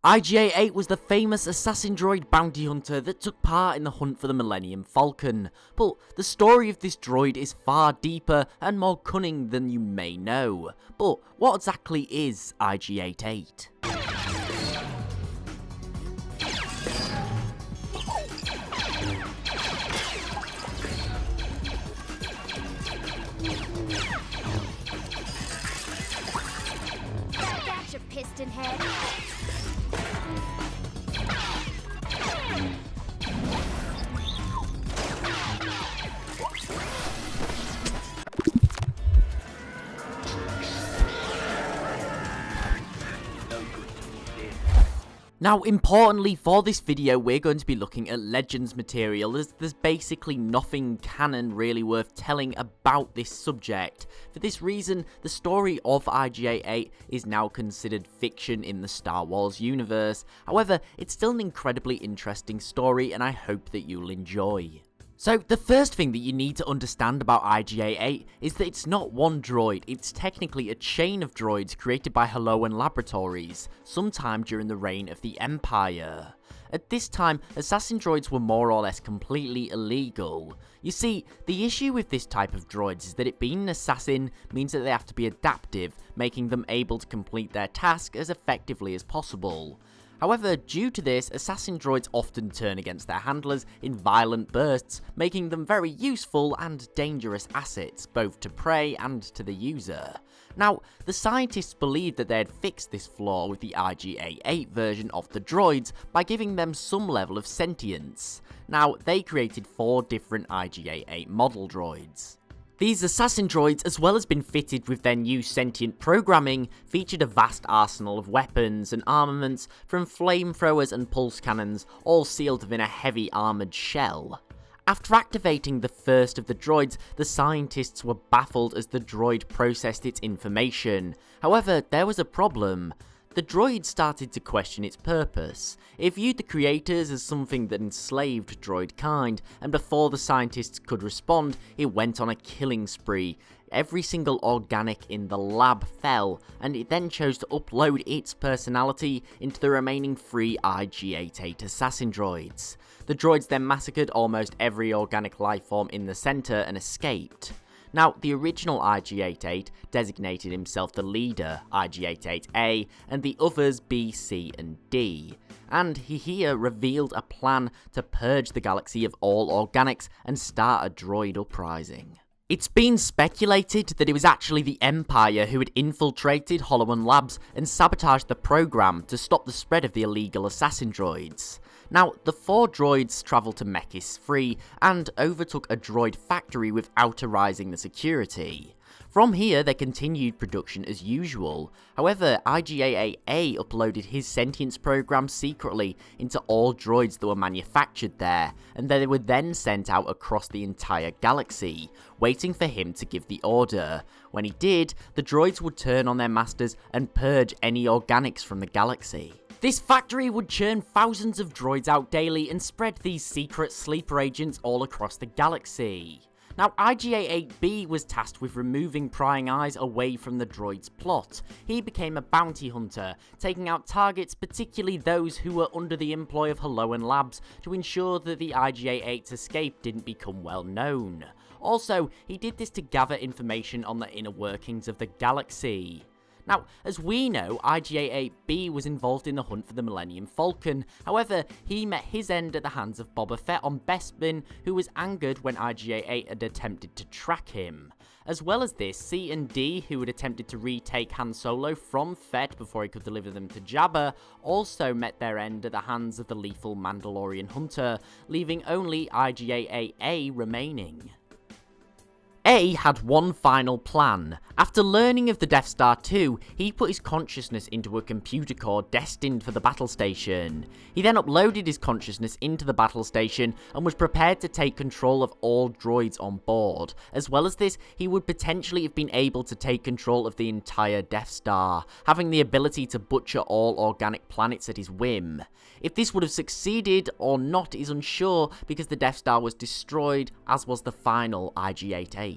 IG-88 was the famous assassin droid bounty hunter that took part in the hunt for the Millennium Falcon, but the story of this droid is far deeper and more cunning than you may know. But what exactly is IG-88? Gotcha, piston head. Now, importantly for this video, we're going to be looking at Legends material, as there's basically nothing canon really worth telling about this subject. For this reason, the story of IG-88 is now considered fiction in the Star Wars universe. However, it's still an incredibly interesting story, and I hope that you'll enjoy. So, the first thing that you need to understand about IG-88 is that it's not one droid, it's technically a chain of droids created by Helloan Laboratories, sometime during the reign of the Empire. At this time, assassin droids were more or less completely illegal. You see, the issue with this type of droids is that it being an assassin means that they have to be adaptive, making them able to complete their task as effectively as possible. However, due to this, assassin droids often turn against their handlers in violent bursts, making them very useful and dangerous assets, both to prey and to the user. Now, the scientists believed that they had fixed this flaw with the IG-88 version of the droids by giving them some level of sentience. Now, they created 4 different IG-88 model droids. These assassin droids, as well as being fitted with their new sentient programming, featured a vast arsenal of weapons and armaments, from flamethrowers and pulse cannons, all sealed within a heavy armoured shell. After activating the first of the droids, the scientists were baffled as the droid processed its information. However, there was a problem. The droid started to question its purpose. It viewed the creators as something that enslaved droid kind, and before the scientists could respond, it went on a killing spree. Every single organic in the lab fell, and it then chose to upload its personality into the remaining 3 IG-88 assassin droids. The droids then massacred almost every organic lifeform in the centre and escaped. Now, the original IG-88 designated himself the leader, IG-88A, and the others B, C, and D. And he here revealed a plan to purge the galaxy of all organics and start a droid uprising. It's been speculated that it was actually the Empire who had infiltrated Helloan Labs and sabotaged the program to stop the spread of the illegal assassin droids. Now, the 4 droids travelled to Mechis 3 and overtook a droid factory without arising the security. From here, they continued production as usual. However, IG-88A uploaded his sentience program secretly into all droids that were manufactured there, and they were then sent out across the entire galaxy, waiting for him to give the order. When he did, the droids would turn on their masters and purge any organics from the galaxy. This factory would churn thousands of droids out daily and spread these secret sleeper agents all across the galaxy. Now, IG-88B was tasked with removing prying eyes away from the droid's plot. He became a bounty hunter, taking out targets, particularly those who were under the employ of Helloan Labs, to ensure that the IG-88's escape didn't become well known. Also, he did this to gather information on the inner workings of the galaxy. Now, as we know, IG-88B was involved in the hunt for the Millennium Falcon. However, he met his end at the hands of Boba Fett on Bespin, who was angered when IG-88 had attempted to track him. As well as this, C and D, who had attempted to retake Han Solo from Fett before he could deliver them to Jabba, also met their end at the hands of the lethal Mandalorian hunter, leaving only IG-88A remaining. A had one final plan. After learning of the Death Star 2, he put his consciousness into a computer core destined for the battle station. He then uploaded his consciousness into the battle station and was prepared to take control of all droids on board. As well as this, he would potentially have been able to take control of the entire Death Star, having the ability to butcher all organic planets at his whim. If this would have succeeded or not is unsure, because the Death Star was destroyed, as was the final IG-88.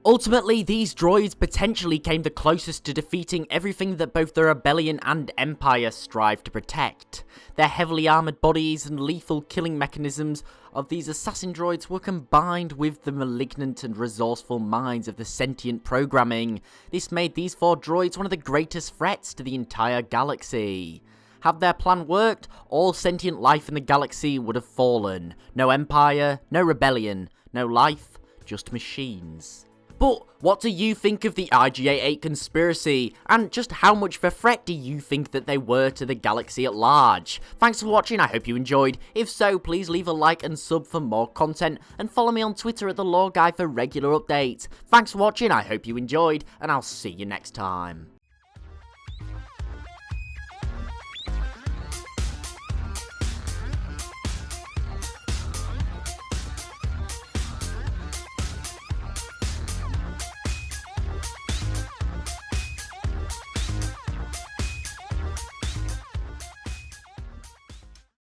Ultimately, these droids potentially came the closest to defeating everything that both the Rebellion and Empire strive to protect. Their heavily armoured bodies and lethal killing mechanisms of these assassin droids were combined with the malignant and resourceful minds of the sentient programming. This made these 4 droids one of the greatest threats to the entire galaxy. Had their plan worked, all sentient life in the galaxy would have fallen. No Empire, no Rebellion, no life, just machines. But what do you think of the IG-88 conspiracy, and just how much of a threat do you think that they were to the galaxy at large? Thanks for watching, I hope you enjoyed. If so, please leave a like and sub for more content, and follow me on Twitter at The Lore Guy for regular updates. Thanks for watching, I hope you enjoyed, and I'll see you next time.